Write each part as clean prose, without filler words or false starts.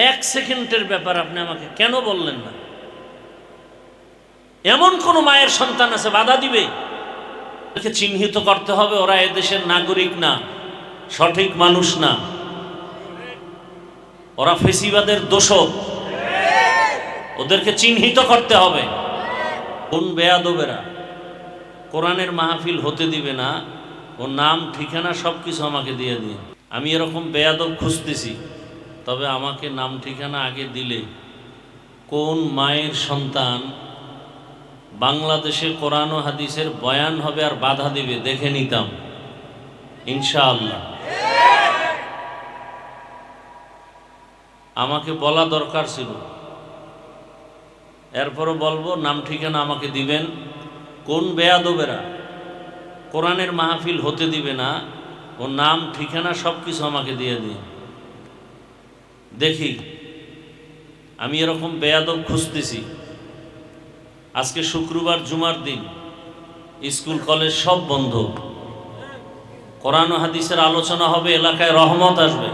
এক সেকেন্ডের ব্যাপার আপনি আমাকে কেন বললেন না? এমন কোন মায়ের সন্তান আছে বাধা দিবে? ওকে চিহ্নিত করতে হবে, ওরা এদেশের নাগরিক না, সঠিক মানুষ না, ওরা ফেসিবাদের দোষক, ওদেরকে চিহ্নিত করতে হবে। কোন বেয়াদবেরা কোরআনের মাহফিল হতে দিবে না, ও নাম ঠিকানা সব কিছু আমাকে দিয়ে দিন। আমি এরকম বেয়াদব খুঁজতেছি, তবে আমাকে নাম ঠিকানা আগে দিলে কোন মায়ের সন্তান বাংলাদেশে কোরআন ও হাদিসের বয়ান হবে আর বাধা দিবে দেখে নিতাম ইনশাআল্লাহ। আমাকে বলা দরকার ছিল, এরপরও বলবো নাম ঠিকানা আমাকে দিবেন। কোন বেয়াদবেরা কোরআনের মাহফিল হতে দিবে না, ও নাম ঠিকানা সব কিছু আমাকে দিয়ে দিন, দেখি। আমি এরকম বেয়াদব খুঁজতেছি। আজকে শুক্রবার, জুমার দিন, স্কুল কলেজ সব বন্ধ, কোরআন ও হাদিসের আলোচনা হবে, এলাকায় রহমত আসবে।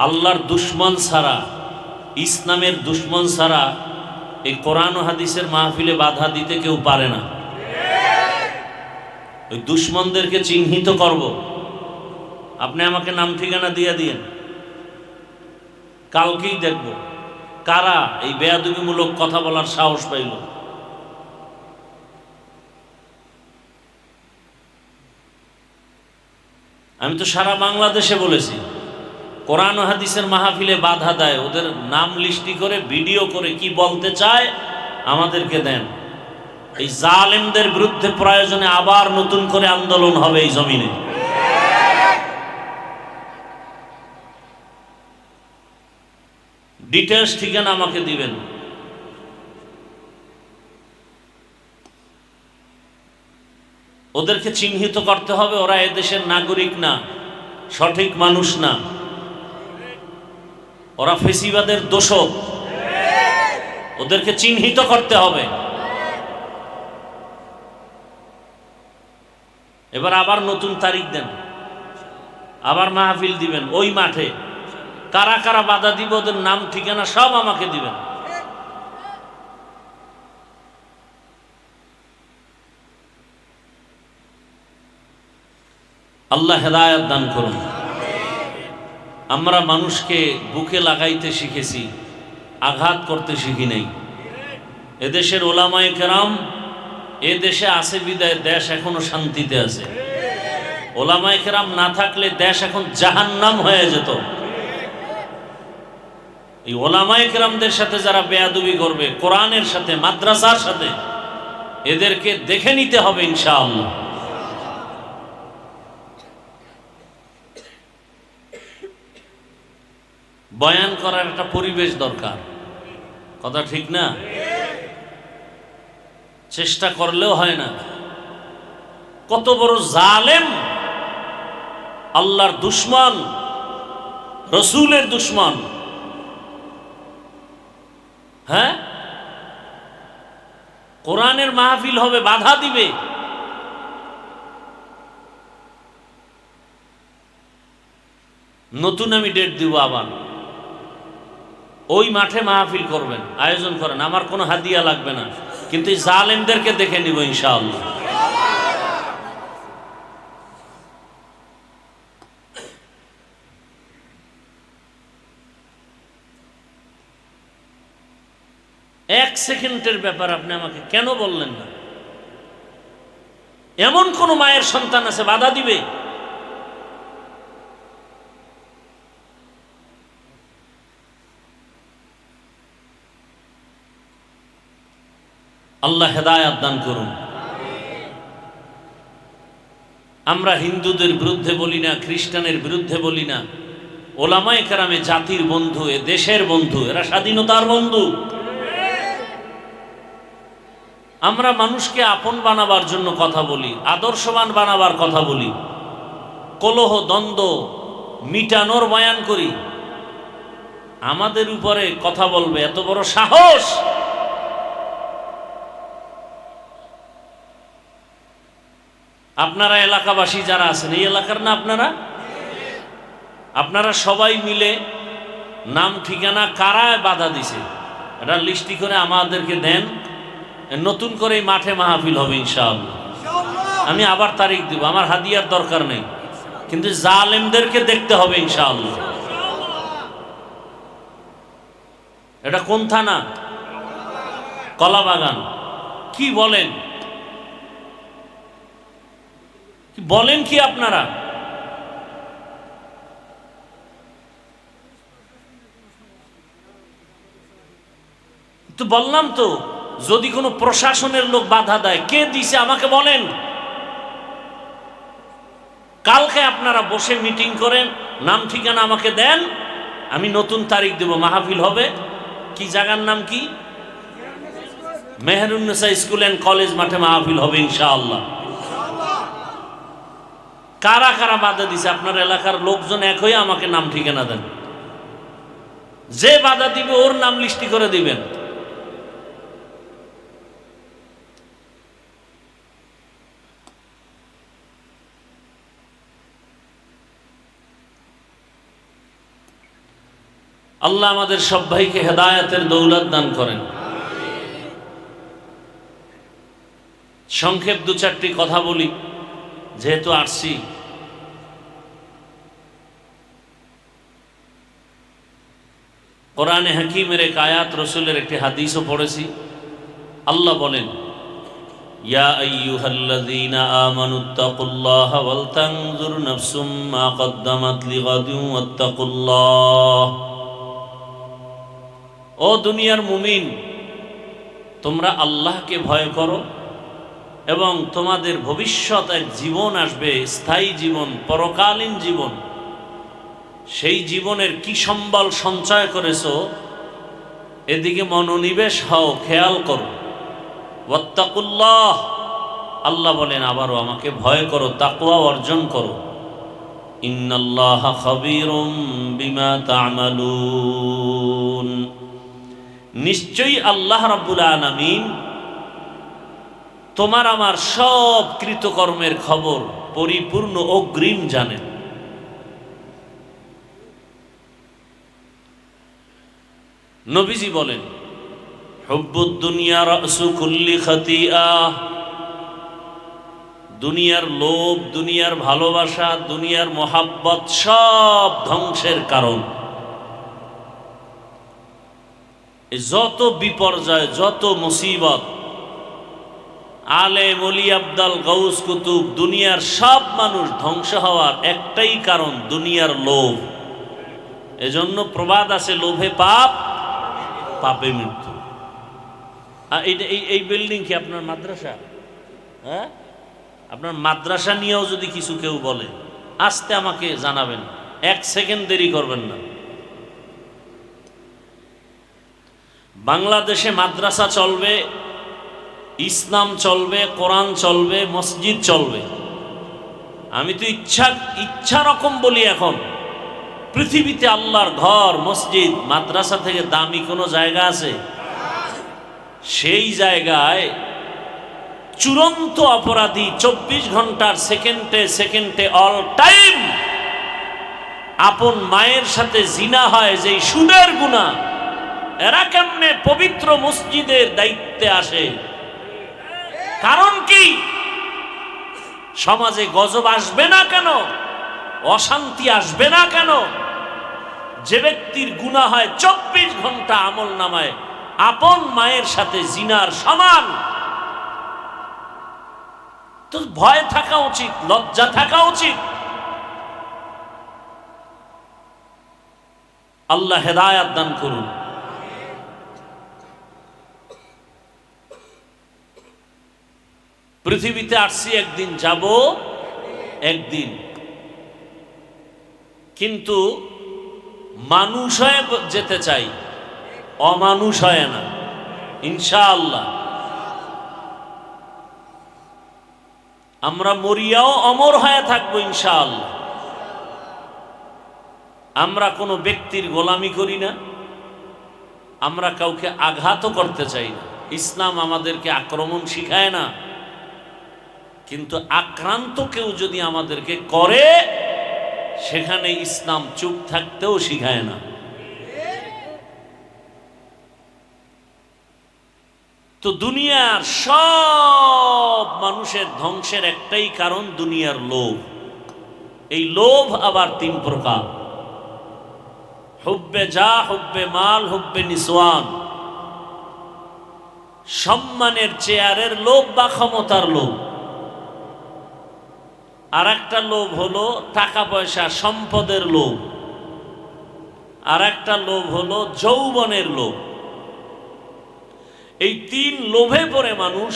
আল্লাহর দুশ্মন ছাড়া, ইসলামের দুশ্মন ছাড়া এই কোরআন ও হাদিসের মাহফিলে বাধা দিতে কেউ পারে না। ওই দুশ্মনদেরকে চিহ্নিত করব। আপনি আমাকে নাম ঠিকানা দিয়ে দিন, কালকেই দেখব কারা এই বেয়াদবিমূলক কথা বলার সাহস পাইল। আমি তো সারা বাংলাদেশে বলেছি, কোরআন ও হাদিসের মাহফিলে বাধা দেয় ওদের নাম লিস্টি করে ভিডিও করে কি বলতে চায় আমাদেরকে দেন। এই জালেমদের বিরুদ্ধে প্রয়োজনে আবার নতুন করে আন্দোলন হবে এই জমিনে। ডিটেলস ঠিকানা আমাকে দিবেন। ওদেরকে চিহ্নিত করতে হবে, ওরা এদেশের নাগরিক না, সঠিক মানুষ না, ওরা ফেসিবাদের দোষক, ওদেরকে চিহ্নিত করতে হবে। এবার আবার নতুন তারিখ দেন, আবার মাহফিল দিবেন ওই মাঠে। কারা কারা বাধা দিব ওদের নাম ঠিকানা সব আমাকে দিবেন। আল্লাহ হেদায়েত দান করুন। আমরা মানুষকে বুকে লাগাইতে শিখেছি, আঘাত করতে শিখি নাই। এদেশের ওলামায়ে কেরাম এ দেশে আছে বিদায় দেশ এখনো শান্তিতে আছে। ওলামায়ে কেরাম না থাকলে দেশ এখন জাহান্নাম হয়ে যেত। এই ওলামায়ে কেরামদের সাথে যারা বেয়াদবি করবে, কোরআনের সাথে, মাদ্রাসার সাথে, এদেরকে দেখে নিতে হবে ইনশাআল্লাহ। বয়ান করার একটা পরিবেশ দরকার, কথা ঠিক না? চেষ্টা করলেও হয় না। কত বড় জালেম, আল্লাহর দুশ্মন, রসুলের দুশ্মন। হ্যাঁ, কোরআনের মাহফিল হবে বাধা দিবে। নতুন আমি ডেট দিব, আবার ওই মাঠে মাহফিল করবেন, আয়োজন করেন। আমার কোনো হাদিয়া লাগবে না, কিন্তু এই জালেমদেরকে দেখে নিব ইনশাআল্লাহ। এক সেকেন্ডের ব্যাপার আপনি আমাকে কেন বললেন না? এমন কোন মায়ের সন্তান আছে বাধা দিবে? আল্লাহ হেদায়েত দান করুন। আমরা হিন্দুদের বিরুদ্ধে বলি না, খ্রিস্টানের বিরুদ্ধে বলি না। ওলামায়ে কেরামে জাতির বন্ধু, এ দেশের বন্ধু, এরা স্বাধীনতার বন্ধু। আমরা মানুষকে আপন বানাবার জন্য কথা বলি, আদর্শবান বানাবার কথা বলি, কলহ দ্বন্দ্ব মিটানোর বয়ান করি। আমাদের উপরে কথা বলবে এত বড় সাহস! আপনারা এলাকাবাসী যারা আছেন, এই এলাকার না আপনারা সবাই মিলে নাম ঠিকানা কারায় বাধা দিছে এটা লিস্টি করে আমাদেরকে দেন, নতুন করে এই মাঠে মাহফিল হবে ইনশাআল্লাহ। আমি আবার তারিখ দিব, আমার হাদিয়ার দরকার নেই, কিন্তু জালেমদেরকে দেখতে হবে ইনশাআল্লাহ। এটা কোন থানা? কলাবাগান। কি বলেন, কি বলেন কি আপনারা? তো বললাম তো, যদি কোনো প্রশাসনের লোক বাধা দেয়, কে দিছে আমাকে বলেন। কালকে আপনারা বসে মিটিং করেন, নাম ঠিকানা আমাকে দেন, আমি নতুন তারিখ দেব, মাহফিল হবে। কি জায়গার নাম কি? মেহেরুন্নেসা স্কুল অ্যান্ড কলেজ মাঠে মাহফিল হবে ইনশাআল্লাহ। কারা কারা বাধা দিছে আপনার এলাকার লোকজন এক হয়ে আমাকে নাম ঠিকানা দেন। যে বাধা দিবে ওর নাম লিস্টি করে দিবেন। আল্লাহ আমাদের সব ভাইকে হেদায়েতের দৌলত দান করেন। সংক্ষেপ দু চারটি কথা বলি, যেহেতু আসছি। কোরআনে হাকিমের এক আয়াত, রসুলের একটি হাদিসও পড়েছি। আল্লাহ বলেন, ইয়া আইয়ুহাল্লাযীনা আমানুত্তাকুল্লাহা ওয়াল তানজুর নাফসুম মা কদ্দামাত লিগাদিন ওয়াত্তাকুল্লাহ। ও দুনিয়ার মুমিন, তোমরা আল্লাহকে ভয় করো এবং তোমাদের ভবিষ্যৎ এক জীবন আসবে, স্থায়ী জীবন, পরকালীন জীবন। সেই জীবনের কি সম্বল সঞ্চয় করেছো এদিকে মনোনিবেশ হও, খেয়াল করো। ওয়াত্তাকুল্লাহ, আল্লাহ বলেন আবারও আমাকে ভয় করো, তাকওয়া অর্জন করো। ইন্নাল্লাহা খাবীরুম বিমা তা'মালুন, নিশ্চয়ই আল্লাহ রাব্বুল আলামিন তোমার আমার সব কৃতকর্মের খবর পরিপূর্ণ অগ্রিম জানেন। নবীজি বলেন, হুব্বুদ দুনিয়া রাসু কুল্লি খাতিআহ, দুনিয়ার লোভ, দুনিয়ার ভালোবাসা, দুনিয়ার মোহাব্বত সব ধ্বংসের কারণ। যত বিপর্যয়, যত মুসিবত, আলেম, ওলি, আবদাল, গাউস, কুতুব, দুনিয়ার সব মানুষ ধ্বংস হওয়ার একটাই কারণ, দুনিয়ার লোভ। এজন্য প্রবাদ আছে, লোভে পাপ, পাপে মৃত্যু। আর এই বিল্ডিং কি আপনার মাদ্রাসা? হ্যাঁ, আপনার মাদ্রাসা নিয়েও যদি কিছু কেউ বলে, আস্তে আমাকে জানাবেন, 1 সেকেন্ড দেরি করবেন না। বাংলাদেশে মাদ্রাসা চলবে, ইসলাম চলবে, কোরআন চলবে, মসজিদ চলবে। আমি তো ইচ্ছা রকম বলি, এখন পৃথিবীতে আল্লাহর ঘর, মসজিদ, মাদ্রাসা থেকে দামি কোনো জায়গা আছে? সেই জায়গায় চূড়ান্ত অপরাধী 24 ঘন্টার সেকেন্ডে সেকেন্ডে অল টাইম আপন মায়ের সাথে জিনা হয়, যেই সুদের গুনাহ, এরা কেমনে পবিত্র মসজিদের দায়িত্বে আসে? কারণ কি? সমাজে গজব আসবে না কেন? অশান্তি আসবে না কেন? যে ব্যক্তির গুনাহ হয় 24 ঘন্টা আমল নামায় আপন মায়ের সাথে জিনার সমান, তো ভয় থাকা উচিত, লজ্জা থাকা উচিত। আল্লাহ হেদায়েত দান করুন। পৃথিবীতে আসছি একদিন, যাব একদিন, কিন্তু মানুষ হয়ে যেতে চাই, অমানুষ হয় না ইনশাআল্লাহ। আমরা মরিয়াও অমর হয়ে থাকবো ইনশাআল্লাহ। আমরা কোনো ব্যক্তির গোলামি করি না, আমরা কাউকে আঘাতও করতে চাই না। ইসলাম আমাদেরকে আক্রমণ শিখায় না, কিন্তু আক্রান্ত কেউ যদি আমাদেরকে করে, সেখানে ইসলাম চুপ থাকতেও শিখায় না। তো দুনিয়ার সব মানুষের ধ্বংসের একটাই কারণ, দুনিয়ার লোভ। এই লোভ আবার তিন প্রকার: হুব্বে যা, হুব্বে মাল, হুব্বে নিসওয়ান। সম্মানের চেয়ারের লোভ বা ক্ষমতার লোভ। আর একটা লোভ হলো টাকা পয়সা সম্পদের লোভ। আর একটা লোভ হলো যৌবনের লোভ। এই তিন লোভে পড়ে মানুষ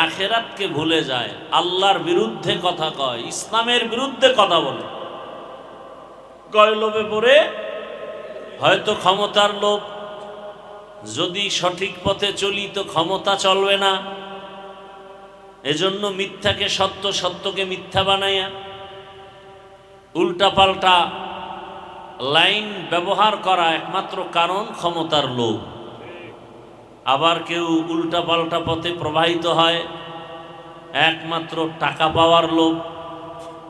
আখেরাতকে ভুলে যায়, আল্লাহর বিরুদ্ধে কথা কয়, ইসলামের বিরুদ্ধে কথা বলে। কয় লোভে পড়ে? হয়তো ক্ষমতার লোভ, যদি সঠিক পথে চলি তো ক্ষমতা চলবে না, এজন্য মিথ্যাকে সত্য, সত্যকে মিথ্যা বানাইয়া উল্টাপাল্টা লাইন ব্যবহার করা একমাত্র কারণ ক্ষমতার লোভ। আবার কেউ উল্টাপাল্টা পথে প্রবাহিত হয় একমাত্র টাকা পাওয়ার লোভ।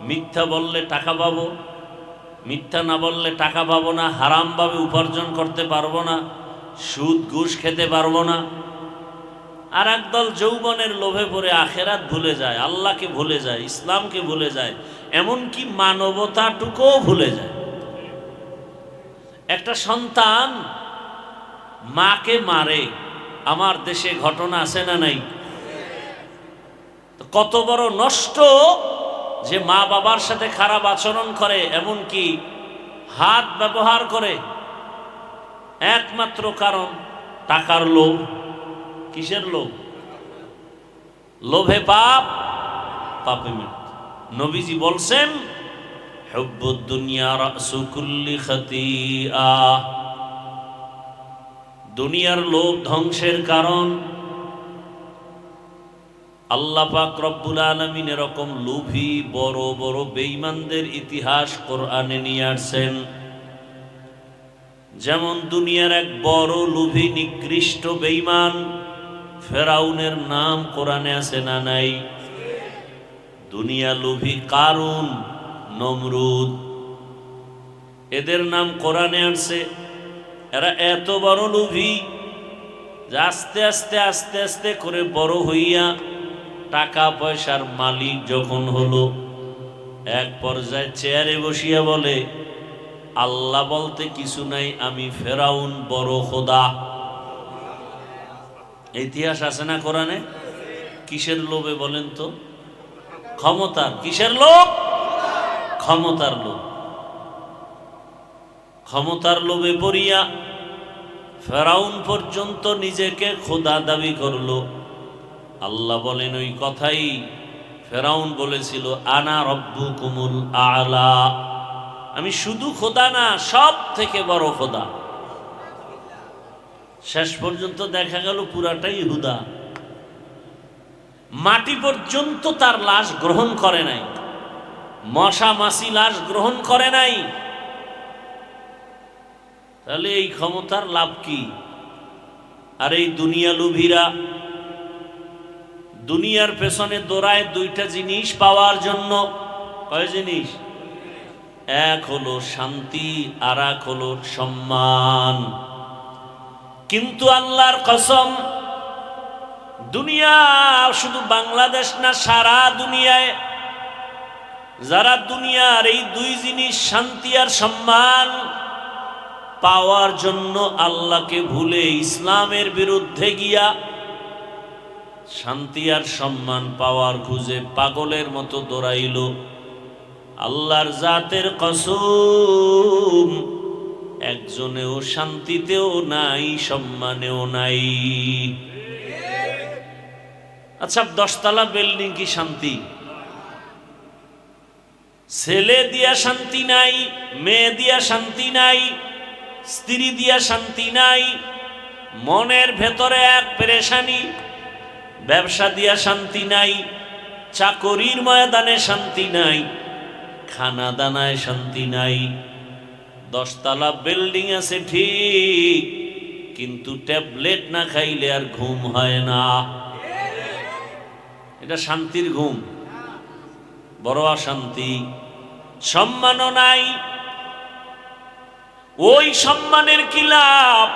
মিথ্যা বললে টাকা পাবো, মিথ্যা না বললে টাকা পাবো না, হারামভাবে উপার্জন করতে পারবো না, সুদ ঘুষ খেতে পারবো না। আর একদল যৌবনের লোভে পড়ে আখেরাত ভুলে যায়, আল্লাহকে ভুলে যায়, ইসলামকে ভুলে যায়, এমনকি মানবতাটুকুও ভুলে যায়। একটা সন্তান মাকে মারে, আমার দেশে ঘটনা আছে না নাই? কত বড় নষ্ট যে মা বাবার সাথে খারাপ আচরণ করে, এমনকি হাত ব্যবহার করে, একমাত্র কারণ টাকার লোভ। কিসের লোভ? লোভে পাপ, পাপে মৃত্যু। নবীজি বলছেন, হুব্বুদ দুনিয়া রাসু কুল্লি খাতিআ। দুনিয়ার লোভ ধ্বংসের কারণ। আল্লাহ পাক রব্বুল আলামিন এরকম লোভী বড় বড় বেঈমানদের ইতিহাস কোরআনে নিয়ে আসছেন। যেমন দুনিয়ার এক বড় লোভী নিকৃষ্ট বেঈমান ফেরাউনের নাম কোরআনে আছে না নাই? দুনিয়া লোভী কারুন, নমরুদ, এদের নাম কোরআনে আসছে। এরা এত বড় লোভী যে আস্তে আস্তে আস্তে আস্তে করে বড় হইয়া টাকা পয়সার মালিক যখন হলো, এক পর্যায়ে চেয়ারে বসিয়া বলে, আল্লাহ বলতে কিছু নাই, আমি ফেরাউন বড় খোদা। ইতিহাস আছে না কোরআনে? কিসের লোভে বলেন তো? ক্ষমতার। কিসের লোভ? ক্ষমতার লোভ। ক্ষমতার লোভে পড়িয়া ফেরাউন পর্যন্ত নিজেকে খোদা দাবি করলো। আল্লাহ বলেন, ওই কথাই ফেরাউন বলেছিল, আনা রব্বুকুমুল আলা, আমি শুধু খোদা না, সব থেকে বড় খোদা। শেষ পর্যন্ত দেখা গেল পুরাটাই হুদা। মাটি পর্যন্ত তার লাশ গ্রহণ করে নাই, মশা মাছি লাশ গ্রহণ করে নাই। তাহলে এই ক্ষমতার লাভ কি? আর এই দুনিয়া লোভীরা দুনিয়ার পেছনে দৌড়ায় দুইটা জিনিস পাওয়ার জন্য। কয় জিনিস? এক হলো শান্তি, আর এক হলো সম্মান। কিন্তু আল্লাহর কসম, দুনিয়া শুধু বাংলাদেশ না, সারা দুনিয়ায় যারা দুনিয়ার এই দুই জিনিস শান্তি আর সম্মান পাওয়ার জন্য আল্লাহকে ভুলে ইসলামের বিরুদ্ধে গিয়া শান্তি আর সম্মান পাওয়ার খুঁজে পাগলের মতো দৌড়াইল, আল্লাহর জাতের কসম, একজনেও শান্তিতেও নাই, সম্মানেও নাই। আচ্ছা, 10 তলা বিল্ডিং কি শান্তি? ছেলে দিয়া শান্তি নাই, মেয়ে দিয়া শান্তি নাই, স্ত্রী দিয়া শান্তি নাই, মনের ভেতরে এক পেরেশানি, ব্যবসা দিয়া শান্তি নাই, চাকরির ময়দানে শান্তি নাই, খানা দানায় শান্তি নাই। 10 তলা বিল্ডিং আছে ঠিক, কিন্তু ট্যাবলেট না খাইলে আর ঘুম হয় না। এটা শান্তির ঘুম? বড় অশান্তি। সম্মানও নাই। ওই সম্মানের কি লাভ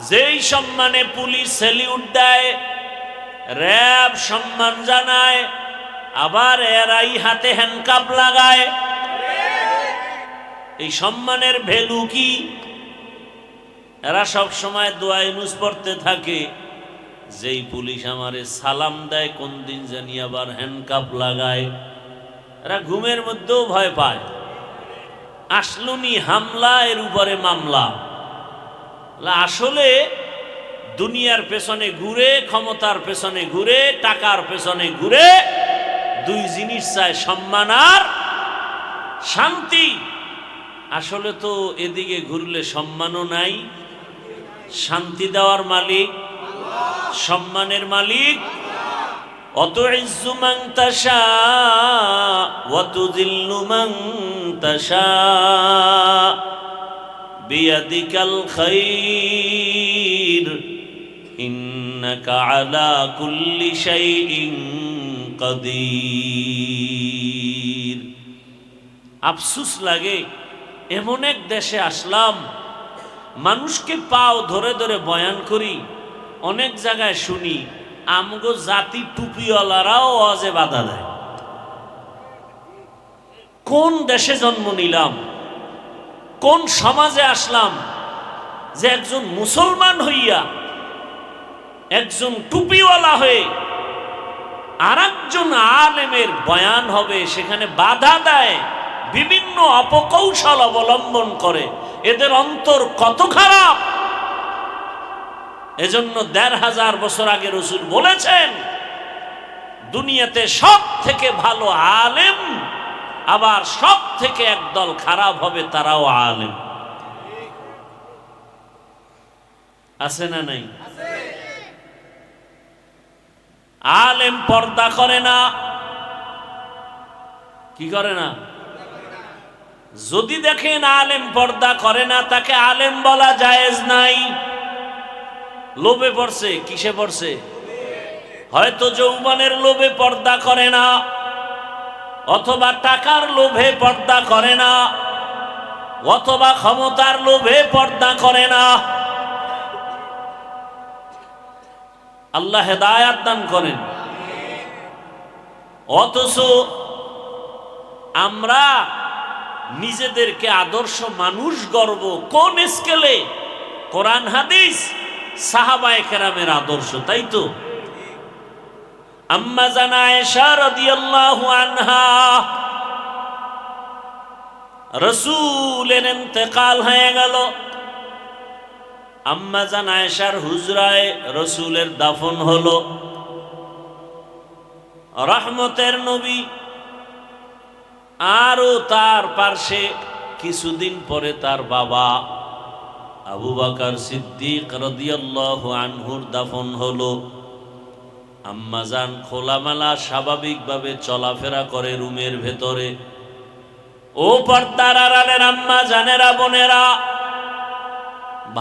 যেই সম্মানে পুলিশ স্যালিউট দেয়, র‍্যাব সম্মান জানায়, আবার এরাই হাতে হ্যান্ডকাপ লাগায়। এই সম্মানের ভ্যালু কি? এরা সব সময় দোয়া ইউনুস পড়তে থাকে, যেই পুলিশ আমারে সালাম দেয় কোন দিন জানি আবার হ্যান্ডকাপ লাগায়। এরা ঘুমের মধ্যেও ভয় পায়। আসলুনি হামলা, এর উপরে মামলা। আসলে দুনিয়ার পেছনে ঘুরে, ক্ষমতার পেছনে ঘুরে, টাকার পেছনে ঘুরে, দুই জিনিস চায়, সম্মান আর শান্তি। আসলে তো এদিকে ঘুরলে সম্মানও নাই, শান্তি দেওয়ার মালিক, সম্মানের মালিক। অতুইজ্জু মান তাশা ওয়া তুযিল্লু মান তাশা বিয়াদিকাল খায়র ইন্নাকা আলা কুল্লি শাইইন কাদির। আফসোস লাগে, এমন এক দেশে আসলাম, মানুষকে পাও ধরে ধরে বয়ান করি, অনেক জায়গায় শুনি আমগো জাতি টুপিওয়ালারাও ওয়াজে বাধা দেয়। কোন দেশে জন্ম নিলাম, কোন সমাজে আসলাম যে একজন মুসলমান হইয়া, একজন টুপিওয়ালা হয়ে আর একজন আলেমের বয়ান হবে, সেখানে বাধা দেয়, বিভিন্ন অপকৌশল অবলম্বন করে। এদের অন্তর কত খারাপ! এজন্য ১৫০০ বছর আগে রাসূল বলেছেন, দুনিয়াতে সব থেকে ভালো আলেম, আবার সব থেকে একদল খারাপ হবে, তারাও আলেম। আছে না নাই? আলেম পর্দা করে না। কি করে না? যদি দেখেন আলেম পর্দা করে না, তাকে আলেম বলা জায়েজ নাই। লোভে পড়ছে। কিসে পড়ছে? হয়তো যৌবনের লোভে পর্দা করে না, অথবা টাকার লোভে পর্দা করে না, অথবা ক্ষমতার লোভে পর্দা করে না। আল্লাহ হেদায়াত দান করেন। অথচ আমরা নিজেদেরকে আদর্শ মানুষ গর্ব কোন স্কেলে? কোরআন হাদিস, সাহাবায়ে কেরামের আদর্শ, তাই তো? আম্মা জান আয়েশা রাদিয়াল্লাহু আনহা, রাসূলের ইন্তেকাল হয়ে গেল। আম্মা জান আয়েশার হুজরায় রাসূলের দাফন হলো। রহমতের নবী আরো তার পার্শ্বে কিছুদিন পরে তার বাবা আবু বকর সিদ্দিক রাদিয়াল্লাহু আনহুর দাফন হলো। আম্মাজান খোলামেলা স্বাভাবিকভাবে চলাফেরা করে রুমের ভেতরে। ও পর্দার আড়ালের আম্মা জানেরা, বোনেরা,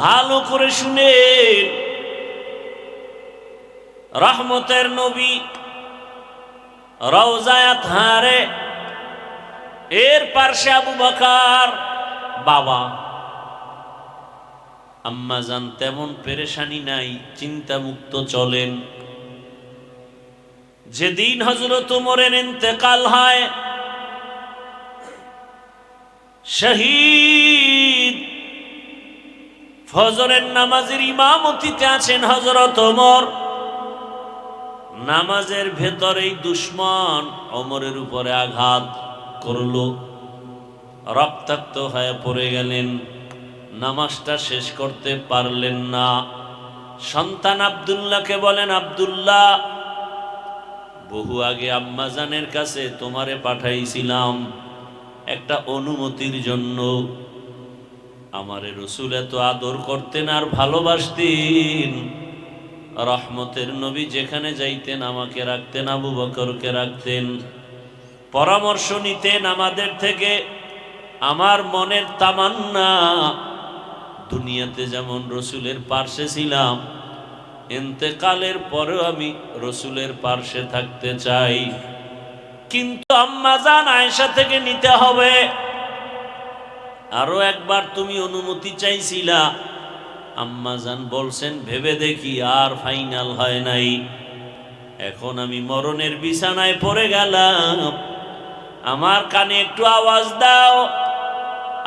ভালো করে শুনেন। রহমতের নবী রওজায়ে তাহারে, এর পার্শ্বে আবু বকর বাবা। আম্মাজান তেমন পেরেশানি নাই, চিন্তা মুক্ত চলেন। যেদিন হযরত ওমরের ইন্তেকাল হয়, শহীদ ফজরের নামাজের ইমামতিতে আছেন হযরত ওমর। নামাজের ভেতরেই দুশমন ওমরের উপরে আঘাত করলো, রক্তাক্ত হয়ে পড়ে গেলেন। নামাজটা শেষ করতে পারলেন না। সন্তান আব্দুল্লাহকে বলেন, আব্দুল্লাহ, বহু আগে আম্মাজানের কাছে তোমারে পাঠাইছিলাম একটা অনুমতির জন্য। আমারে রাসূল এত আদর করতেন আর ভালোবাসতেন। রহমতের নবী যেখানে যাইতেন আমাকে রাখতেন, আবু বকরকে রাখতেন, পরামর্শ নিতেন আমাদের থেকে। আমার মনের তামান্না, দুনিয়াতে যেমন রাসূলের পার্শ্বে ছিলাম, ইন্তেকালের পরেও আমি রাসূলের পার্শ্বে থাকতে চাই। কিন্তু আম্মা জান আয়েশা থেকে নিতে হবে। আরো একবার তুমি অনুমতি চাইছিলা, আম্মাজান বলছেন ভেবে দেখি আর ফাইনাল হয় নাই, এখন আমি মরণের বিছানায় পড়ে গেলাম, আমার কানে একটু আওয়াজ দাও।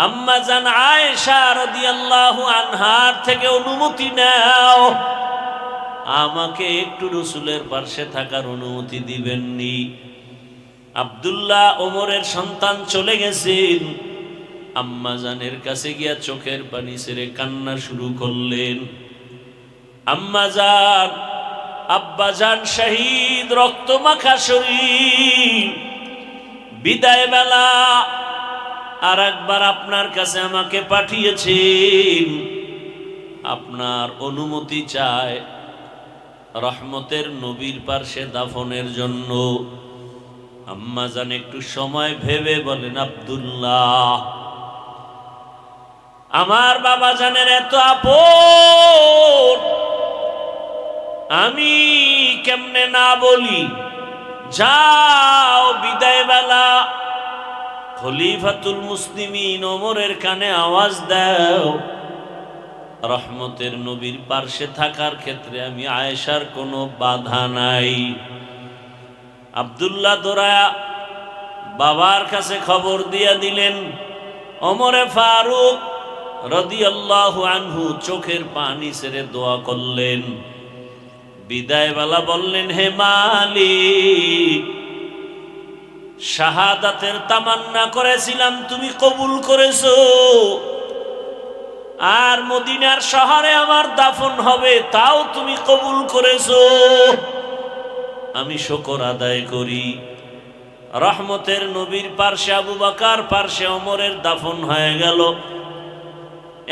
আম্মাজান আয়েশা রাদিয়াল্লাহু আনহার থেকে অনুমতি নাও, আমাকে একটু রাসূলের পাশে থাকার অনুমতি দিবেননি। আব্দুল্লাহ ওমরের সন্তান চলে গেছেন, আম্মাজানের কাছে গিয়া চোখের পানি ছেড়ে কান্না শুরু করলেন। আম্মাজান, আব্বাজান শহীদ, রক্তমাখা শরীর, বিদায় বেলা আর একবার আপনার কাছে আমাকে পাঠিয়েছেন, আপনার অনুমতি চায় রহমতের নবীর পাশে দাফনের জন্য। আম্মাজান একটু সময় ভেবে বলেন, আব্দুল্লাহ, আমার বাবা জানের এত আপন, আমি কেমনে না বলি? যাও, বিদায় বেলা খলিফাতুল মুসলিমিন ওমরের কানে আওয়াজ দাও, রহমতের নবীর পাশে থাকার ক্ষেত্রে আমি আয়েশার কোনো বাধা নাই। আব্দুল্লাহ দৌড়ায়া বাবার কাছে খবর দিয়া দিলেন। ওমরে ফারুক রাদিয়াল্লাহু আনহু চোখের পানি ছেড়ে দোয়া করলেন। বিদায় বেলা বললেন, হে মালিক, শাহাদাতের তামান্না করেছিলাম, তুমি কবুল করেছো, আর মদিনার শহরে আমার দাফন হবে, তাও তুমি কবুল করেছো, আমি শুকর আদায় করি। রহমতের নবীর পার্শ্বে আবু বকর, পার্শ্বে ওমরের দাফন হয়ে গেল।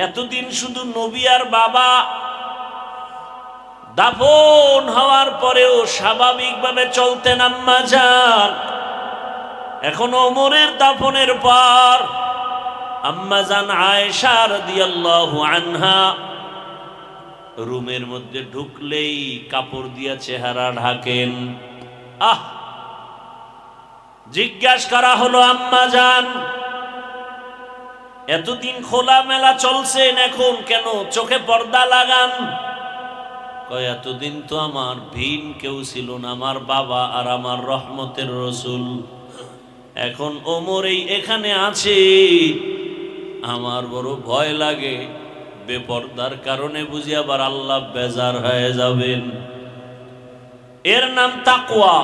এতদিন শুধু নবী আর বাবা, দাফন হওয়ার পরেও স্বাভাবিকভাবে চলতেন আম্মাজান। এখন ওমরের দাফনের পর আম্মাজান আয়েশা রাদিয়াল্লাহু আনহা রুমের মধ্যে ঢুকলেই কাপড় দিয়া চেহারা ঢাকেন। জিজ্ঞাসা করা হলো, আম্মাজান, এতদিন খোলা মেলা চলছেন, এখন কেন চোখে পর্দা লাগান? কয়, এতদিন তো আমার ভিন কেউ ছিল না, আমার বাবা আর আমার রহমতের রসুল। এখন ওমর এখানে আছে, আমার বড় ভয় লাগে, বেপর্দার কারণে বুঝি আবার আল্লাহ বেজার হয়ে যাবেন। এর নাম তাকওয়া।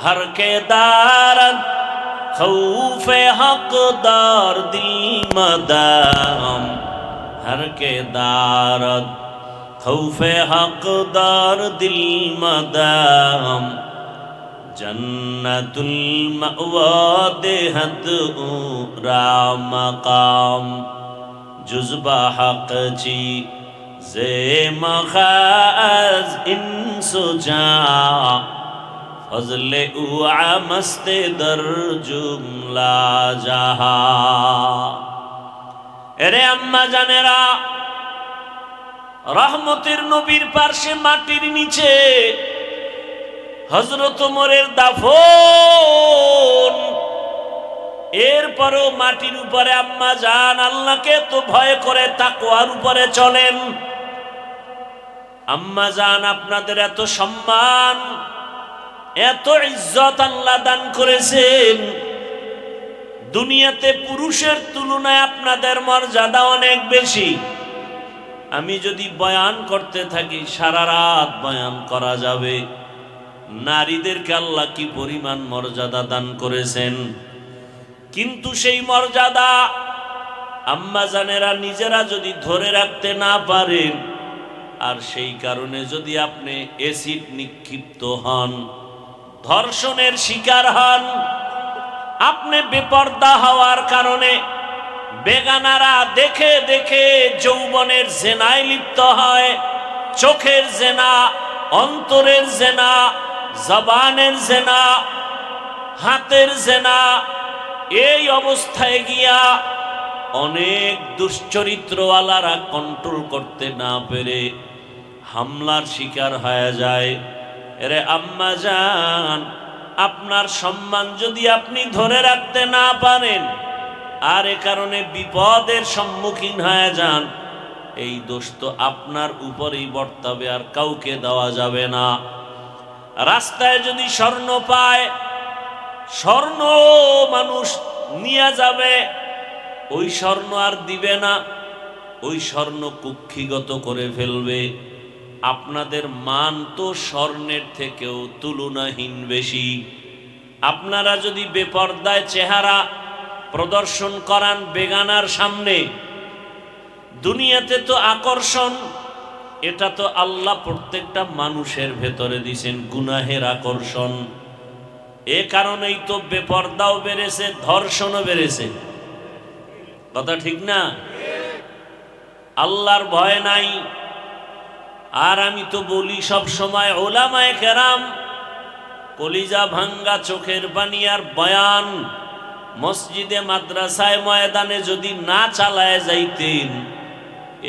হর কে দারদ খৌফে হকদার দিল মদাম, হর কে দারদ খৌফে হকদার দিল মদাম, জন্নতুল মাওয়া দেহত উরা মাকাম, জুজবা হক চি জে মখাজ ইনসুজা, ফজলে উআ মস্তে দর জুমলা জাহা। এরে আম্মা জানেরা, রহমতের নবীর পার্শ্বে মাটির নিচে হযরত ওমরের দাফন, এরপরও মাটির উপরে আম্মা জান আল্লাহকে তো ভয় করে তাকওয়ার উপরে চলেন। আম্মা জান, আপনাদের এত সম্মান, এত ইজ্জত আল্লাহ দান করেছেন, দুনিয়াতে পুরুষের তুলনায় আপনাদের মর্যাদা অনেক বেশি। আমি যদি বয়ান করতে থাকি সারা রাত বয়ান করা যাবে। নারীদেরকে আল্লাহ কি পরিমাণ মর্যাদা দান করেছেন, কিন্তু সেই মর্যাদা আম্মা জানেরা নিজেরা যদি ধরে রাখতে না পারেন, আর সেই কারণে যদি আপনি এসিড নিক্ষিপ্ত হন, ধর্ষণের শিকার হন, আপনি বেপর্দা হওয়ার কারণে বেগানারা দেখে দেখে যৌবনের জেনায় লিপ্ত হয়, চোখের জেনা, অন্তরের জেনা, জবানের জেনা, হাতের জেনা, এই অবস্থায় গিয়া অনেক দুশ্চরিত্রওয়ালারা কন্ট্রোল করতে না পেরে হামলার শিকার হয়ে যায়। এরে আম্মা জান, আপনার সম্মান যদি আপনি ধরে রাখতে না পারেন, আর এ কারণে বিপদের সম্মুখীন হয়ে যান, এই দোষ তো আপনার উপরেই বর্তাবে, আর কাউকে দেওয়া যাবে না। রাস্তায় যদি স্বর্ণ পায়, স্বর্ণ মানুষ নিয়ে যাবে, ওই স্বর্ণ আর দিবে না, ওই স্বর্ণ কুক্ষিগত করে ফেলবে। আপনাদের মান তো স্বর্ণের থেকেও তুলনাহীন বেশি। আপনারা যদি বেপরদায় চেহারা প্রদর্শন করান বেগানার সামনে, দুনিয়াতে তো আকর্ষণ, এটা তো আল্লাহ প্রত্যেকটা মানুষের ভেতরে দিয়েছেন গুনাহের আকর্ষণ। এ কারণেই তো বেপরদাও বেড়েছে, ধর্ষণও বেড়েছে। কথা ঠিক না? আল্লাহর ভয় নাই। আর আমি তো বলি সব সময়, ওলামায়ে কেরাম কলিজা ভাঙ্গা চোখের পানি আর বয়ান মসজিদে মাদ্রাসায় ময়দানে যদি না চালায় যাইতেন,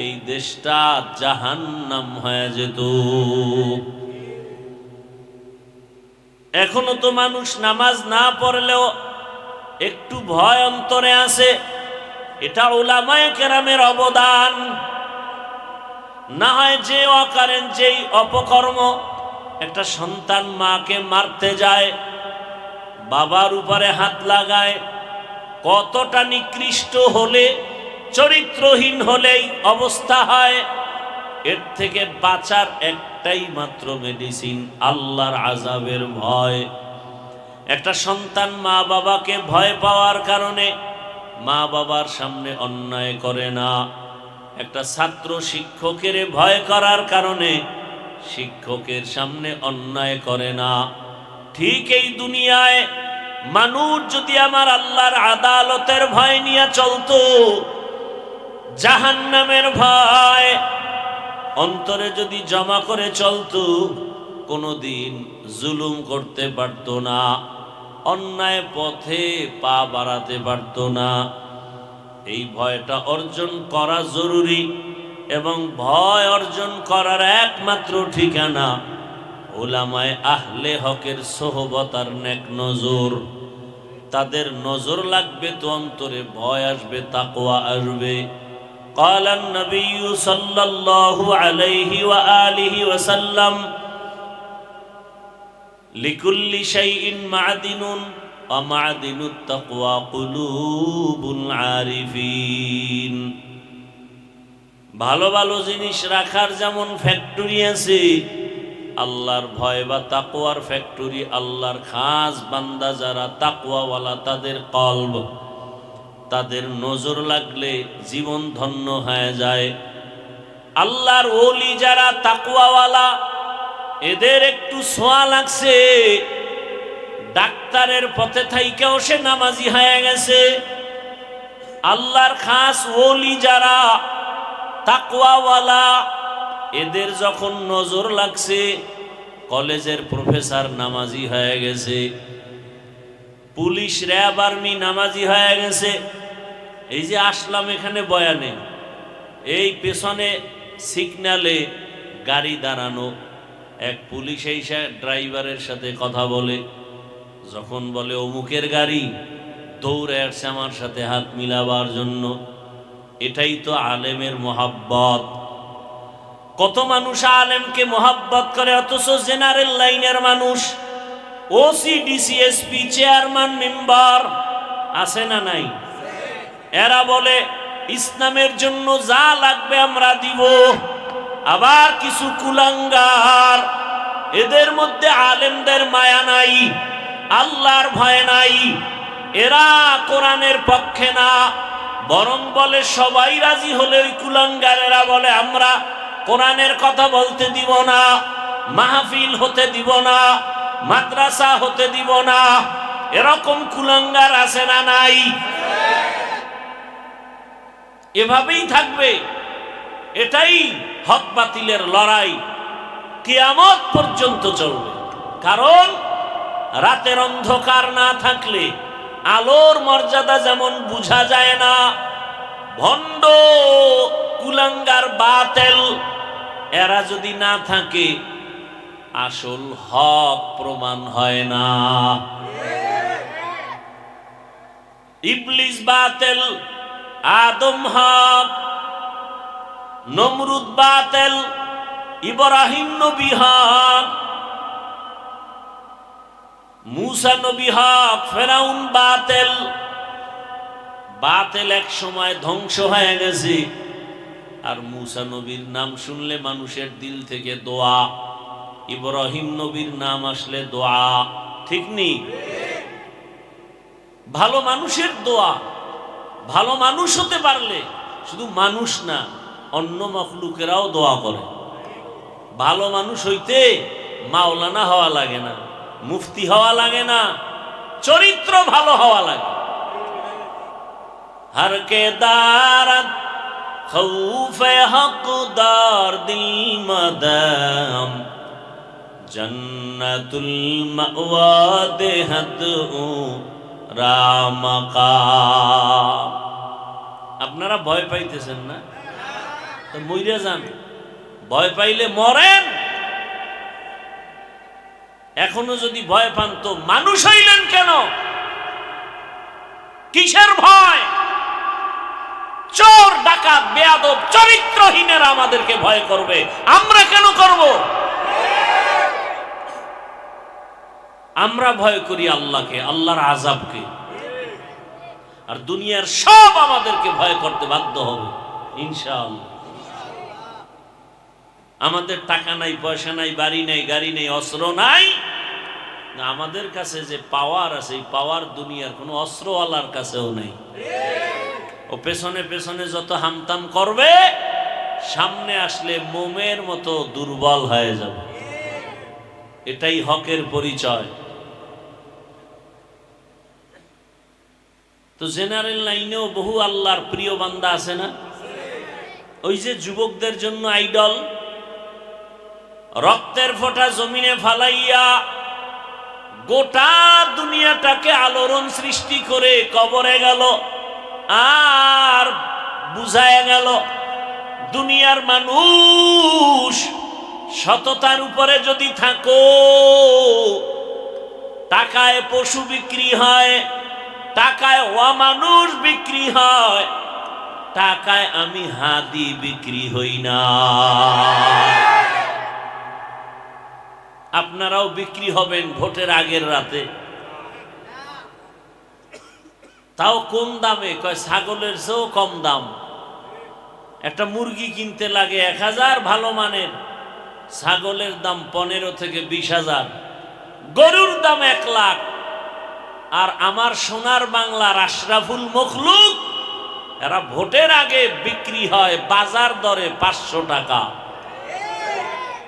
এই দেশটা জাহান্নাম হয়ে যেত। এখনো তো মানুষ নামাজ না পড়লেও একটু ভয় অন্তরে আছে। এটা উলামায়ে কেরামের অবদান। না হয় যে অকারেন, যেই অপকর্ম, একটা সন্তান মাকে মারতে যায়, বাবার উপরে হাত লাগায়, কতটা নিকৃষ্ট হলে, চরিত্রহীন হলেই অবস্থা হয়। এর থেকে বাঁচার একটাই মাত্র মেডিসিন, আল্লাহর আযাবের ভয়। একটা সন্তান মা বাবাকে ভয় পাওয়ার কারণে মা বাবার সামনে অন্যায় করে না। একটা ছাত্র শিক্ষকের ভয় করার কারণে শিক্ষকের সামনে অন্যায় করে না। ঠিক এই দুনিয়ায় মানুষ যদি আমার আল্লাহর আদালতের ভয় নিয়ে চলতো, জাহান্নামের ভয় অন্তরে যদি জমা করে চলতো, কোনোদিন জুলুম করতে পারত না, অন্যায় পথে পা বাড়াতে পারত না। এই ভয়টা অর্জন করা জরুরি, এবং ভয় অর্জন করার একমাত্র ঠিকানা উলামায়ে আহলে হকের সোহবত আর নেক নজর। তাদের নজর লাগবে তো অন্তরে ভয় আসবে, তাকওয়া আসবে। قال النبي صلى الله عليه وآله وسلم لكل شيء معدن ومعدن التقوى قلوب العارفين। ভালো ভালো জিনিস রাখার যেমন ফ্যাক্টরি আছে, আল্লাহর ভয় বা তাকওয়ার ফ্যাক্টরি, আল্লাহর খাস বান্দা যারা তাকওয়াওয়ালা, তাদের কলব, তাদের নজর লাগলে জীবন ধন্য হয়ে যায়। আল্লাহর ওলি যারা তাকওয়াওয়ালা, এদের একটু ছোঁয়া লাগছে, ডাক্তারের পথে থাইকেও সে নামাজি হয়ে গেছে। আল্লাহর খাস ওলি যারা তাকওয়াওয়ালা, এদের যখন নজর লাগছে, কলেজের প্রফেসর নামাজি হয়ে গেছে, পুলিশ, র্যাব, আর্মি নামাজি হয়ে গেছে। এই যে আসলাম এখানে বয়ানে, এই পেছনে সিগন্যালে গাড়ি দাঁড়ানো, এক পুলিশ এসে ড্রাইভারের সাথে কথা বলে, যখন বলে অমুকের গাড়ি, দৌড়ে আসছে আমার সাথে হাত মিলাবার জন্য। এটাই তো আলেমের মোহাব্বত। কত মানুষ আলেমকে মোহাব্বত করে, অথচ জেনারেল লাইনের মানুষ, OC, DC, SP, chairman, member আছে না নাই? এরা বলে ইসলামের জন্য যা লাগবে আমরা দিব। আবার কিছু কুলাঙ্গার, এদের মধ্যে আলেমদের মায়া নাই, আল্লাহর ভয় নাই। এরা কোরআনের পক্ষে না, বরং বলে সবাই রাজি হলে ওই কুলাঙ্গারেরা বলে আমরা কোরআনের কথা বলতে দিব না, মাহফিল হতে দিব না, মাদ্রাসা হতে দিব না। এরকম কুলাঙ্গার আছে না নাই? এভাবেই থাকবে। এটাই হক বাতিলের লড়াই, কিয়ামত পর্যন্ত চলবে। কারণ রাতের অন্ধকার না থাকলে আলোর মর্যাদা যেমন বুঝা যায় না, ভণ্ড, কুলাঙ্গার, বাতেল এরা যদি না থাকে, আসল হক প্রমাণ হয় না। ইবলিস বাতেল, আদম হক। নমরুদ বাতিল, ইব্রাহিম নবী হক, মুসা নবী হক, ফেরাউন বাতিল। বাতিল এক সময় ধ্বংস হয়ে গেছে। আর মুসা নবীর নাম শুনলে মানুষের দিল থেকে দোয়া, ইব্রাহিম নবীর নাম আসলে দোয়া। ঠিক নেই? ভালো মানুষের দোয়া, ভালো মানুষ হতে পারলে শুধু মানুষ না, অন্য মখলুকেরাও দোয়া করে। ভালো মানুষ হইতে মাওলানা হওয়া লাগে না, মুফতি হওয়া লাগে না, চরিত্র ভালো হওয়া লাগে। हर के दारत खौफ हकदार दिल मदम जन्नतुल मअवा देहत रामका। আপনারা ভয় পাইতেছেন না তো মইরা যান, ভয় পাইলে মরেন। এখনো যদি ভয় পান তো মানুষ হইলেন কেন? কিসের ভয়? চোর ডাকাত বেয়াদব চরিত্রহীনেরা আমাদেরকে ভয় করবে, আমরা কেন করব? আমরা ভয় করি আল্লাহকে, আল্লাহর আযাবকে। আর দুনিয়ার সব আমাদেরকে ভয় করতে বাধ্য হবে ইনশাআল্লাহ। আমাদের টাকা নাই, পয়সা নাই, বাড়ি নাই, গাড়ি নেই, অস্ত্র নাই, না আমাদের কাছে যে পাওয়ার আছে এই পাওয়ার দুনিয়ার কোনো অস্ত্রওয়ালার কাছেও নেই। ও পেছনে পেছনে যত হামতাম করবে, সামনে আসলে মোমের মতো দুর্বল হয়ে যাবে। এটাই হকের পরিচয়। তো জেনারেল লাইনেও বহু আল্লাহর প্রিয় বান্দা আছে না? ওই যে যুবকদের জন্য আইডল, রক্তের ফোঁটা জমিনে ফালাইয়া গোটা দুনিয়াটাকে আলোড়ন সৃষ্টি করে কবরে গেল। আর বুঝায় গেল দুনিয়ার মানুষ সততার উপরে যদি থাকো, টাকায় পশু বিক্রি হয়, টাকায় অমানুষ বিক্রি হয়, টাকায় আমি হাদি বিক্রি হই না। আপনারাও বিক্রি হবেন ভোটের আগের রাতে। তাও কোন দামে? কয় ছাগলের চেয়েও কম দাম। একটা মুরগি কিনতে লাগে 1000 ভালো মানের, ছাগলের দাম 15 থেকে 20,000, গরুর দাম 1 লাখ। আর আমার সোনার বাংলার আশরাফুল মখলুক এরা ভোটের আগে বিক্রি হয় বাজার দরে 500 টাকা।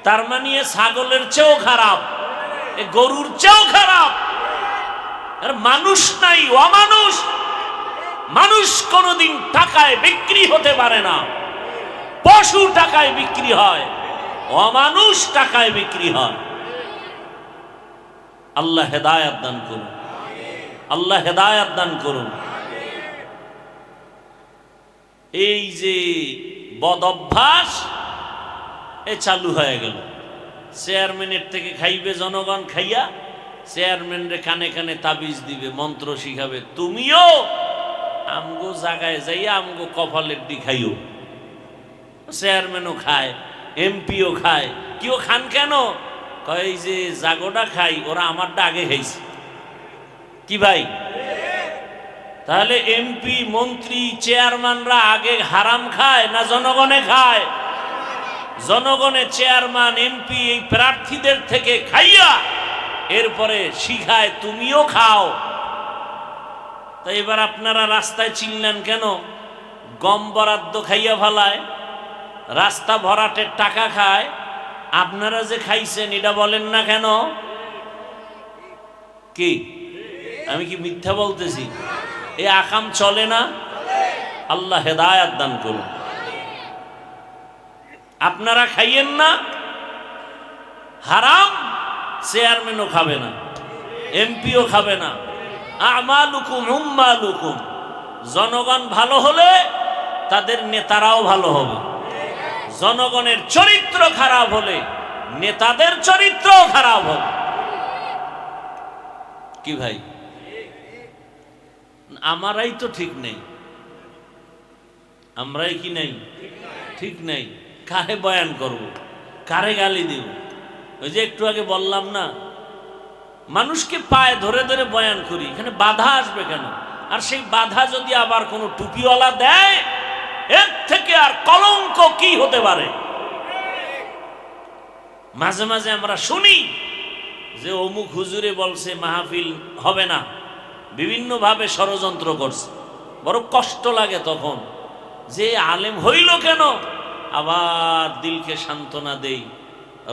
তার মানে ছাগলের চেয়েও খারাপ, গরুর চেয়েও খারাপ। মানুষ নাই, অমানুষ। মানুষ কোনদিন টাকায় বিক্রি হতে পারে না। পশু টাকায় বিক্রি হয়, অমানুষ টাকায় বিক্রি হয়। আল্লাহ হেদায়েত দান করুন, আল্লাহ হেদায়েত দান করুন। এই যে বদ অভ্যাস এ চালু হয়ে গেল। চেয়ারম্যানের থেকে খাইবে জনগণ, খাইয়া চেয়ারম্যানরে কানে কানে তাবিজ দিবে, মন্ত্র শিখাবে, তুমিও আমগো জায়গায় যাইয়া আমগো কপালের দি খাইও। চেয়ারম্যানও খায়, এমপিও খায়। কেউ খান কেন? কয় যে জাগোটা খাই, ওরা আমারটা আগে খাইছে। কি ভাই? তাহলে এমপি মন্ত্রী চেয়ারম্যানরা আগে হারাম খায় না জনগণে খায়? জনগণে চেয়ারম্যান এমপি এই প্রার্থীদের থেকে খাইয়া এরপরে শিখায় তুমিও খাও। তাই এবার আপনারা রাস্তায় চিনলেন কেন? গম বরাদ্দ খাইয়া ফেলায়, রাস্তা ভরাটের টাকা খায়। আপনারা যে খাইছেন এটা বলেন না কেন? কি আমি কি মিথ্যা বলতেছি? এই আকাম চলে না? আল্লাহ হেদায়েত দান করুন। আপনারা খাইয়েন না হারাম, চেয়ারম্যানও খাবে না, এমপিও খাবে না। আমালুকুম উম্মালুকুম। জনগণ ভালো হলে তাদের নেতারাও ভালো হবে। জনগণের চরিত্র খারাপ হলে নেতাদের চরিত্রও খারাপ হবে। কি ভাই? আমরাই তো ঠিক নেই, আমরাই কি নেই? ঠিক নেই। কারে বয়ান করব, কারে গালি দিব? ওই যে একটু আগে বললাম না, মানুষকে পায়ে ধরে ধরে বয়ান করি, এখানে বাধা আসবে কেন? আর সেই বাধা যদি আবার কোনো টুপিওয়ালা দেয়, এর থেকে আর কলঙ্ক কি হতে পারে? মাঝে মাঝে আমরা শুনি যে অমুক হুজুরে বলছে মাহফিল হবে না, বিভিন্নভাবে ষড়যন্ত্র করছে। বড় কষ্ট লাগে তখন যে আলেম হইল কেন। আবার দিলকে সান্ত্বনা দেই,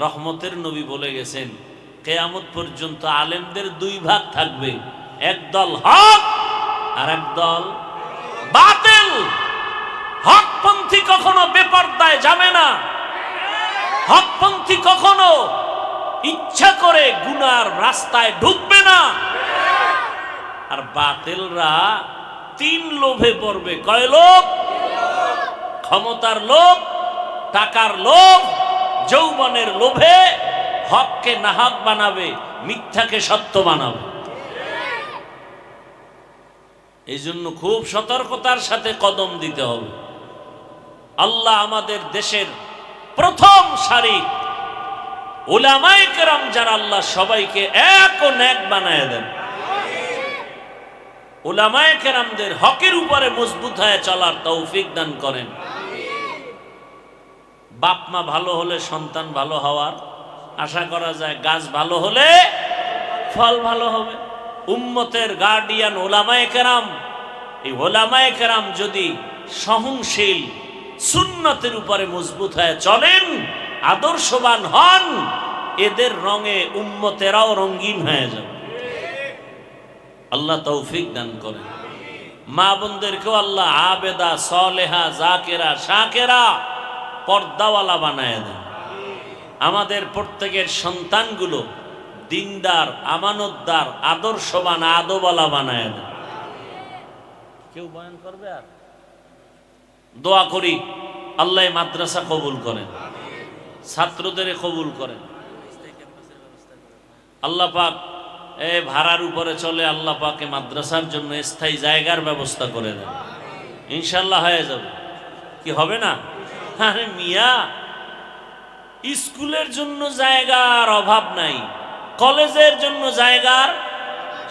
রহমতের নবী বলে গেছেন কিয়ামত পর্যন্ত আলেমদের দুই ভাগ থাকবে, একদল হক আর একদল বাতিল। হকপন্থী কখনো বেপরদায় যাবে না, হকপন্থী কখনো ইচ্ছা করে গুনার রাস্তায় ঢুকবে না। আর বাতিলরা তিন লোভে পড়বে। কয় লোভ? ক্ষমতার লোভ, টাকার লোভ, যৌবনের লোভে হককে নাহক বানাবে, মিথ্যাকে সত্য বানাবে। এই জন্য খুব সতর্কতার সাথে কদম দিতে হবে। আল্লাহ আমাদের দেশের প্রথম সারি উলামায়ে কেরাম যারা, আল্লাহ সবাইকে এক ও নেক বানায় দেন। উলামায়ে কেরামদের হকের উপরে মজবুত হয়ে চলার তৌফিক দান করেন। বাপ মা ভালো হলে সন্তান ভালো হওয়ার আশা করা যায়, গাছ ভালো হলে ফল ভালো হবে। উম্মতের গার্ডিয়ান উলামায়ে কেরাম, এই উলামায়ে কেরাম যদি সহনশীল সুন্নতের উপরে মজবুত হয়ে চলেন, আদর্শবান হন, এদের রঙে উম্মতেরাও রঙিন হয়ে যাবে। আল্লাহ তৌফিক দান করেন। মা বোনদেরকেও আল্লাহ আবেদা, সলেহা, জাকেরা, শাকেরা, পর্দাওয়ালা বানায় দেন। আমাদের প্রত্যেকের সন্তানগুলো দিনদার, আমানতদার, আদর্শবান, আদবওয়ালা বানায় দেন। কেউ বয়ান করবে? আর দোয়া করি আল্লাহ মাদ্রাসা কবুল করেন, ছাত্রদের কবুল করেন। আল্লাহ পাক ভাড়ার উপরে চলে, আল্লাহ পাকে মাদ্রাসার জন্য স্থায়ী জায়গার ব্যবস্থা করে দেন। ইনশাল্লাহ হয়ে যাবে। কি হবে না? আরে মিয়া, স্কুলের জন্য জায়গার অভাব নাই, কলেজের জন্য জায়গার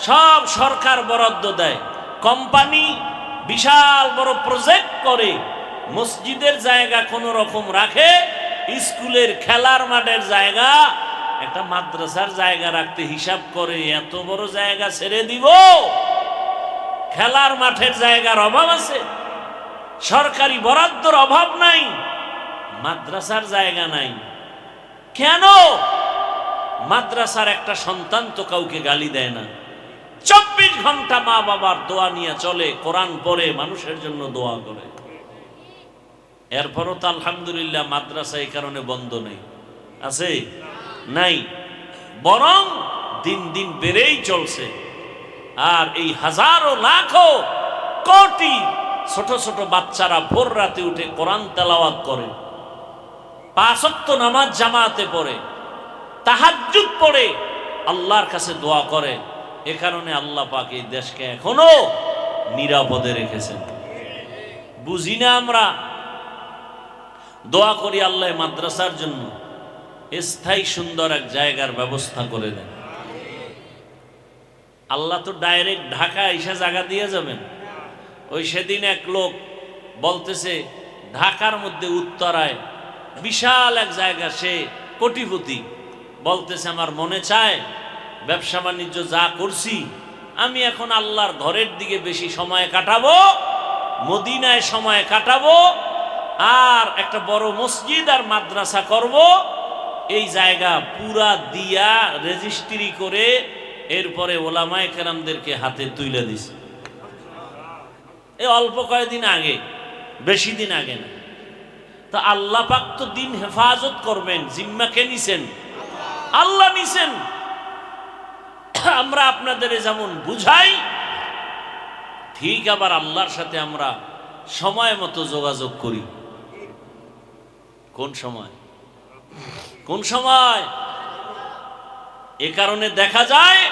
সব সরকার বরাদ্দ দেয়। কোম্পানি বিশাল বড় প্রজেক্ট করে মসজিদের জায়গা কোন রকম রাখে, স্কুলের খেলার মাঠের জায়গা, একটা মাদ্রাসার জায়গা রাখতে হিসাব করে এত বড় জায়গা ছেড়ে দিব। খেলার মাঠের জায়গার অভাব আছে, সরকারি বরাদ্দর অভাব নাই, মাদ্রাসার জায়গা নাই। কেন? মাদ্রাসার একটা সন্তান তো কাউকে গালি দেয় না, 24 ঘন্টা মা বাবার দোয়া নিয়ে চলে, কোরআন পড়ে, মানুষের জন্য দোয়া করে। এরপরও তো আলহামদুলিল্লাহ মাদ্রাসা এই কারণে বন্ধ নেই, আছে নাই, বরং দিন দিন বেড়েই চলছে। আর এই হাজারো লাখো কোটি ছোট ছোট বাচ্চারা ভোর রাতে উঠে কোরআন তেলাওয়াত করে, 5 ওয়াক্ত নামাজ জামাতে পড়ে, তাহাজ্জুদ পড়ে, আল্লাহর কাছে দোয়া করে। এ কারণে আল্লাহ পাক এই দেশকে এখনো নিরাপদে রেখেছেন। বুঝি না আমরা? দোয়া করি আল্লাহ মাদ্রাসার জন্য স্থায়ী সুন্দর এক জায়গার ব্যবস্থা করে দেন। আল্লাহ তো ডাইরেক্ট ঢাকা এসে জায়গা দিয়ে যাবেন। ওই সেদিন এক লোক বলতেছে ঢাকার মধ্যে উত্তরায় বিশাল এক জায়গা, সে কোটিপতি, বলতেছে আমার মনে চায় ব্যবসা বাণিজ্য যা করছি আমি এখন আল্লাহর ঘরের দিকে বেশি সময় কাটাবো, মদিনায় সময় কাটাবো, আর একটা বড় মসজিদ আর মাদ্রাসা করব। এই জায়গা পুরা দিয়া রেজিস্ট্রি করে এরপরে ওলামায়ে কেরামদেরকে হাতে তুলে দিছে। এই অল্প কয়েকদিন আগে, বেশি দিন আগে না। তো আল্লাহ পাক তো দিন হেফাজত করবেন, জিম্মা কে নিছেন? আল্লাহ নিছেন। আমরা আপনাদের যেমন বুঝাই, ঠিক আবার আল্লাহর সাথে আমরা সময় মতো যোগাযোগ করি। কোন সময়? কোন সময়? এ কারণে দেখা যায়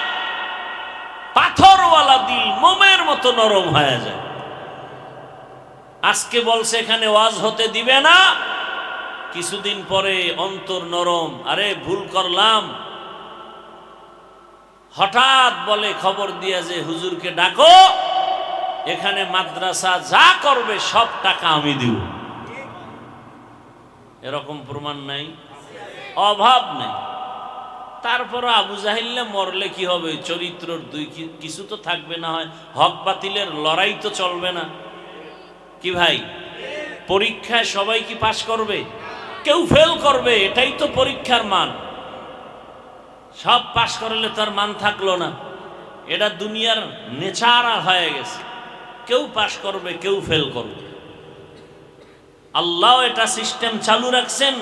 পাথরওয়ালা দিল মোমের মতো নরম হয়ে যায়। আজকে বলছে এখানে ওয়াজ হতে দিবে না, কিছুদিন পরে অন্তর নরম, আরে ভুল করলাম, হঠাৎ বলে খবর দিয়া যে হুজুরকে ডাকো, এখানে মাদ্রাসা যা করবে সব টাকা আমি দিব। এরকম প্রমাণ নাই? অভাব নেই। তারপর আবু জাহিল্লা মরলে কি হবে? চরিত্রর কিছু তো থাকবে, না হয় হক বাতিলের লড়াই তো চলবে না কি ভাই? পরীক্ষায় সবাই কি পাশ করবে? কেউ ফেল করবে, এটাই তো পরীক্ষার মান। সব পাশ করলে তার মান থাকলো না, এটা দুনিয়ার নেচার হয়ে গেছে। কেউ পাশ করবে, কেউ ফেল করবে। আল্লাহ এটা সিস্টেম চালু রাখছেন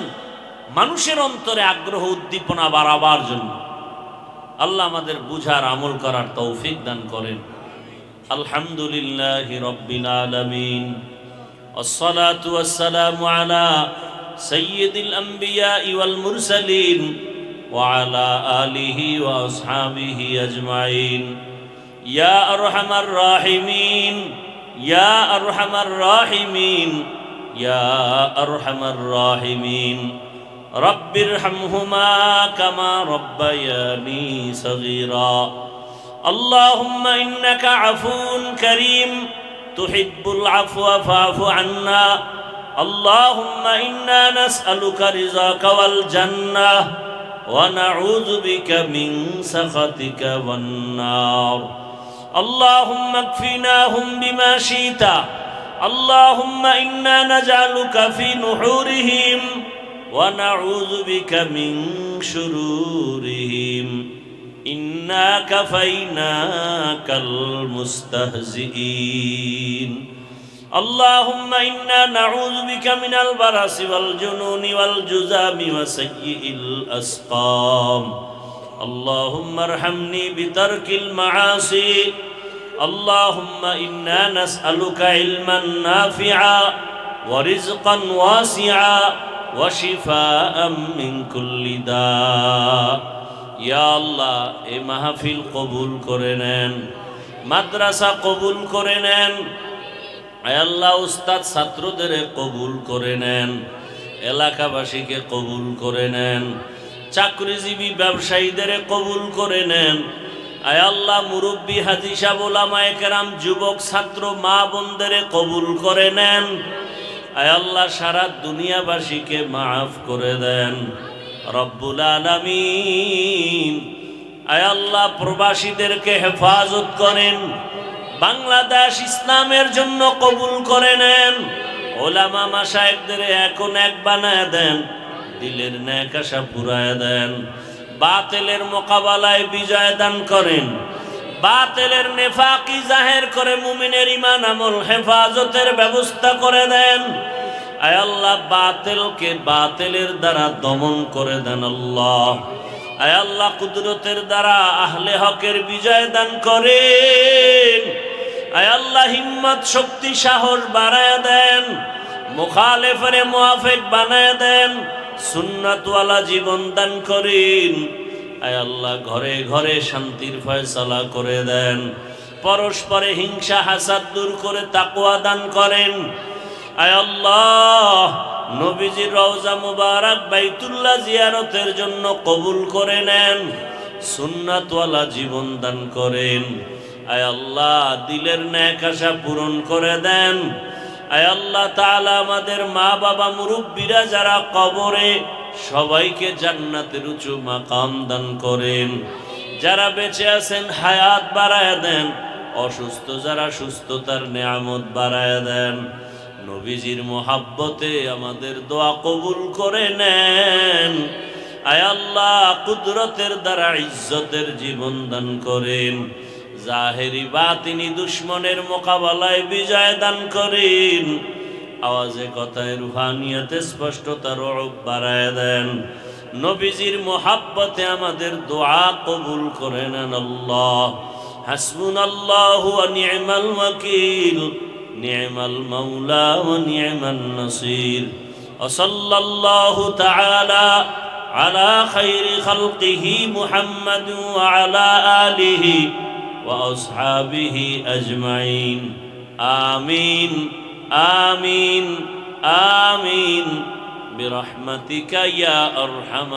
মানুষের অন্তরে আগ্রহ উদ্দীপনা বাড়াবার জন্য। আল্লাহ আমাদের বুঝার আমল করার তৌফিক দান করেন। আলহামদুলিল্লাহি রাব্বিল আলামিন, আসসালাতু ওয়াসসালামু আলা সাইয়্যিদিল আমবিয়া ওয়াল মুরসালিন ওয়া আলা আলিহি ওয়া আসহাবিহি আজমাইন। ইয়া আরহামার রাহিমিন, ইয়া আরহামার রাহিমিন, ইয়া আরহামার রাহিমিন। রব্বিরহামহুমা কামা রব্বায়ানি সগীরা। আল্লাহুম্মা ইন্নাকা আফুন কারীম তুহিব্বুল আফওয়া ফা'ফু আন্না। আল্লাহুম্মা ইন্না নাসআলুকা রিযাকা ওয়াল জান্নাহ ওয়া নাউযু বিকা মিন সাখাতিকা ওয়ান নার। আল্লাহুম্মা কফিনাহুম বিমা শি'তা। আল্লাহুম্মা ইন্না নাজআলুকা ফি নুহুরিহিম ওয়া নাউযু বিকা মিন শুরুরিহিম। ইন্না কাফাইনাকাল মুস্তাহজিঈন। আল্লাহুম্মা ইন্না নাউযু বিকা মিনাল বারাসি ওয়াল জুনুনি ওয়াল জুযামি ওয়া সাইয়্যিল আসকাম। আল্লাহুম্মা আরহামনি বিতারকিল মাআসি। আল্লাহুম্মা ইন্না নাসআলুকা ইলমান নাফিআ ওয়া রিজকান ওয়াসিআ ওয়া শিফাআম মিন কুল্লি দা। ইয়া আল্লাহ, এই মাহফিল কবুল করে নেন, মাদ্রাসা কবুল করে নেন। আয় আল্লাহ, উস্তাদ ছাত্রদের কবুল করে নেন, এলাকাবাসীকে কবুল করে নেন, চাকরিজীবী ব্যবসায়ীদের কবুল করে নেন। আয় আল্লাহ, মুরব্বী হাজী সাহেব, ওলামায়ে কেরাম, যুবক ছাত্র মা বোনদের কবুল করে নেন। আয় আল্লাহ, সারা দুনিয়াবাসীকে মাফ করে দেন রব্বুল আলামিন। আয় আল্লাহ, প্রবাসীদেরকে হেফাজত করেন, বাংলাদেশ ইসলামের জন্য কবুল করে নেন। ওলামা মাশায়েখদের এখন এক বানায় দেন, দিলের নেক আশা পুরায় দেন। বাতিলের মোকাবেলায় বিজয় দান করেন, বাতিলের নেফাকি জাহের করে মুমিনের ঈমান আমল হেফাজতের ব্যবস্থা করে দেন। আয় আল্লাহ, বাতিলকে বাতিলের দ্বারা দমন করে দেন আল্লাহ। আয় আল্লাহ, কুদরতের দ্বারা আহলে হকের বিজয় দান করেন। আয় আল্লাহ, হিম্মত শক্তি সাহস বাড়ায় দেন, মুখালেফের মুআফিক বানায় দেন, সুন্নাতওয়ালা জীবন দান করেন। আয় আল্লাহ, ঘরে ঘরে শান্তির ফয়সালা করে দেন, পরস্পরে হিংসা হাসাদ দূর করে তাকওয়া দান করেন। আয় আল্লাহ, নবীজির রওজা মুবারক বাইতুল্লাহ জিয়ারতের জন্য কবুল করে নেন, সুন্নাতওয়ালা জীবন দান করেন। আয় আল্লাহ, দিলের নেক আশা পূরণ করে দেন। আয় আল্লাহ তাআলা, আমাদের মা বাবা মুরব্বীরা যারা কবরে, সবাইকে জান্নাতের উঁচু মাকাম দান করেন। যারা বেঁচে আছেন হায়াত বাড়ায় দেন, অসুস্থ যারা সুস্থতার নেয়ামত বাড়ায় দেন। নবীজির মোহাব্বতে আমাদের দোয়া কবুল করে নেন। আয় আল্লাহ, কুদরতের দ্বারা ইজ্জতের জীবন দান করেন, জাহেরি বাতিনি দুশ্মনের মোকাবেলায় বিজয় দান করেন। আওয়াজে কথায় রুহানিয়তে স্পষ্টতা রূপ বাড়ায় দেন। নবীজির মোহাব্বতে আমাদের দোয়া কবুল করে নেন আল্লাহ। হাসবুনাল্লাহু ওয়া নি'মাল ওয়াকিল, নি'মাল মাওলা ওয়া নি'মান নাসির। ওয়া সাল্লাল্লাহু তাআলা আলা খায়রি খালকিহি মুহাম্মাদিন ওয়া আলা আলিহি ওয়া আসহাবিহি আজমাইন। আমিন আমিন আমিন برحمتك يا أرحم